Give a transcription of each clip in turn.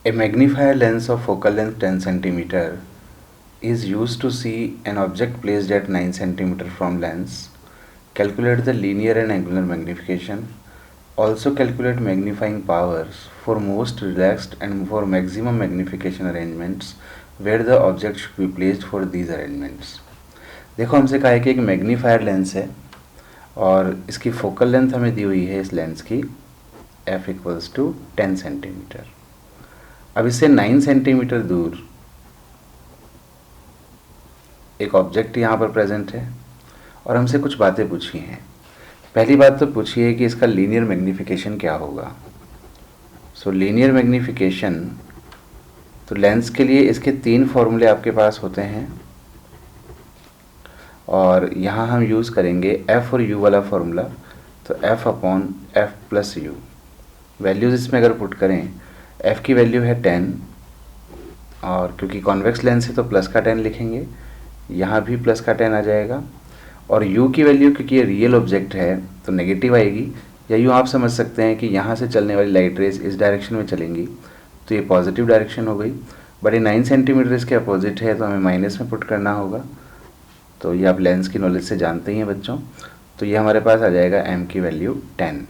A magnifier lens of focal length 10 centimeter is used to see an object placed at 9 centimeter from lens. Calculate the linear and angular magnification. Also calculate magnifying powers for most relaxed and for maximum magnification arrangements where the object should be placed for these arrangements. देखो हमसे कहा है कि एक magnifier lens है और इसकी focal length हमें दी हुई है इस लेंस की f इक्वल्स टू 10 सेंटीमीटर। अब इससे 9 सेंटीमीटर दूर एक ऑब्जेक्ट यहाँ पर प्रेजेंट है और हमसे कुछ बातें पूछी हैं। पहली बात तो पूछी है कि इसका लीनियर मैग्नीफिकेशन क्या होगा। सो लीनियर मैग्नीफिकेशन, तो लेंस के लिए इसके 3 फॉर्मूले आपके पास होते हैं और यहाँ हम यूज़ करेंगे f और u वाला फॉर्मूला। तो f upon f plus u, values इसमें अगर पुट करें, f की वैल्यू है 10 और क्योंकि कॉन्वेक्स लेंस है तो प्लस का 10 लिखेंगे, यहाँ भी प्लस का 10 आ जाएगा। और u की वैल्यू क्योंकि ये रियल ऑब्जेक्ट है तो नेगेटिव आएगी, या यूँ आप समझ सकते हैं कि यहाँ से चलने वाली लाइट रेज इस डायरेक्शन में चलेंगी तो ये पॉजिटिव डायरेक्शन हो गई। बट ये 9 सेंटीमीटर इसके अपोजिट है तो हमें माइनस में पुट करना होगा। तो ये आप लेंस की नॉलेज से जानते ही हैं बच्चों। तो ये हमारे पास आ जाएगा m की वैल्यू 10।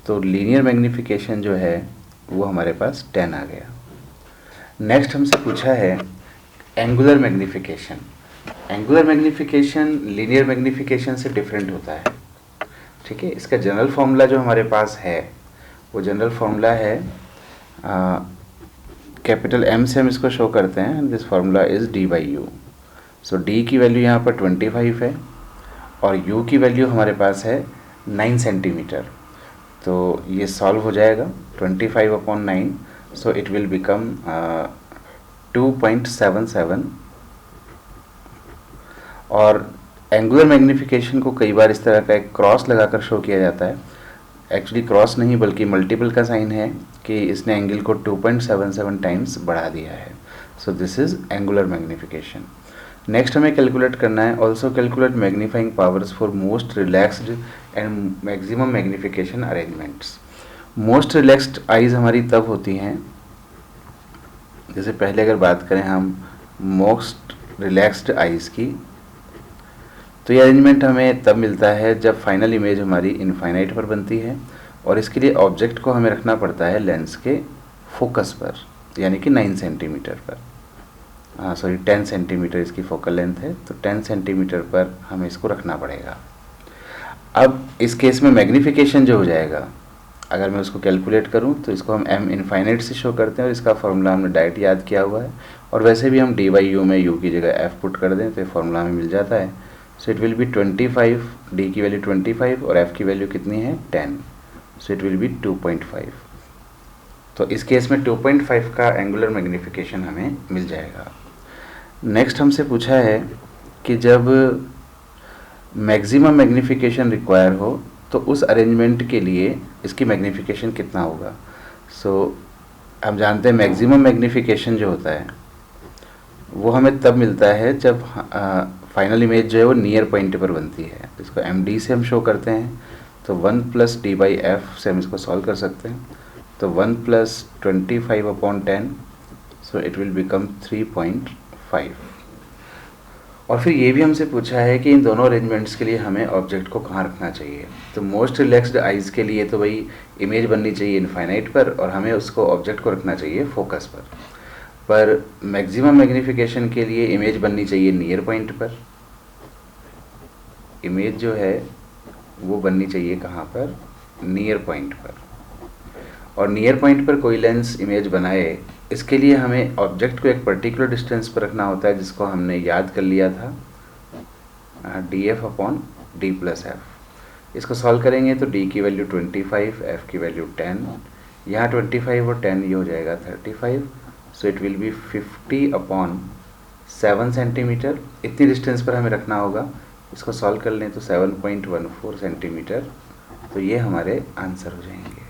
तो लीनियर मैग्नीफिकेशन जो है वो हमारे पास 10 आ गया। नेक्स्ट हमसे पूछा है angular magnification. Angular magnification linear magnification से डिफरेंट होता है, ठीक है। इसका जनरल फार्मूला जो हमारे पास है वो जनरल फार्मूला है, कैपिटल M से हम इसको शो करते हैं। This formula is d/u। So d की वैल्यू यहाँ पर 25 है और u की वैल्यू हमारे पास है 9 सेंटीमीटर। तो ये सॉल्व हो जाएगा 25 upon 9, so it will become 2.77। और एंगुलर मैग्नीफिकेशन को कई बार इस तरह का एक क्रॉस लगाकर शो किया जाता है। एक्चुअली क्रॉस नहीं बल्कि मल्टीपल का साइन है कि इसने एंगल को 2.77 टाइम्स बढ़ा दिया है। So this is angular magnification. Next हमें कैलकुलेट करना है also calculate magnifying powers for most relaxed and maximum magnification arrangements. Most relaxed eyes हमारी तब होती हैं, जैसे पहले अगर बात करें हम मोस्ट रिलैक्स्ड आइज़ की, तो ये अरेंजमेंट हमें तब मिलता है जब फाइनल इमेज हमारी इनफाइनाइट पर बनती है और इसके लिए ऑब्जेक्ट को हमें रखना पड़ता है लेंस के फोकस पर, यानी कि 9 सेंटीमीटर पर। 10 सेंटीमीटर इसकी फोकल लेंथ है तो 10 सेंटीमीटर पर हमें इसको रखना पड़ेगा। अब इस केस में मैग्नीफिकेशन जो हो जाएगा, अगर मैं उसको कैलकुलेट करूं तो इसको हम m इनफाइनाइट से शो करते हैं और इसका फार्मूला हमने डायरेक्ट याद किया हुआ है। और वैसे भी हम d/u में u की जगह f पुट कर दें तो ये फार्मूला हमें मिल जाता है। So it will be 25, d की वैल्यू 25 और f की वैल्यू कितनी है 10, सो इट विल बी 2.5। तो इस केस में 2.5 का एंगुलर मैग्नीफिकेशन हमें मिल जाएगा। नेक्स्ट हमसे पूछा है कि जब मैक्सिमम मैग्नीफिकेशन रिक्वायर हो तो उस अरेंजमेंट के लिए इसकी मैग्नीफिकेशन कितना होगा। सो हम जानते हैं मैक्सिमम मैग्नीफिकेशन जो होता है वो हमें तब मिलता है जब फाइनल इमेज जो है वो नियर पॉइंट पर बनती है। इसको MD से हम शो करते हैं, तो 1 + d/f से हम इसको सॉल्व कर सकते हैं। तो 1 + 25 upon 10, so it will become 3.5। और फिर ये भी हमसे पूछा है कि इन दोनों अरेंजमेंट्स के लिए हमें ऑब्जेक्ट को कहाँ रखना चाहिए। तो मोस्ट रिलैक्स्ड आइज़ के लिए तो भाई इमेज बननी चाहिए इनफाइनाइट पर और हमें उसको ऑब्जेक्ट को रखना चाहिए फोकस पर मैक्सिमम मैग्नीफिकेशन के लिए इमेज बननी चाहिए नियर पॉइंट पर। इमेज जो है वो बननी चाहिए कहाँ पर, नियर पॉइंट पर। और नियर पॉइंट पर कोई लेंस इमेज बनाए, इसके लिए हमें ऑब्जेक्ट को एक पर्टिकुलर डिस्टेंस पर रखना होता है जिसको हमने याद कर लिया था, df अपॉन d + f। इसको सॉल्व करेंगे तो d की वैल्यू 25, f की वैल्यू 10, यहाँ 25 और 10 ये हो जाएगा 35। So it will be 50 upon 7 centimetre. इतनी डिस्टेंस पर हमें रखना होगा। इसको सॉल्व कर लें तो 7.14 सेंटीमीटर। तो ये हमारे आंसर हो जाएंगे।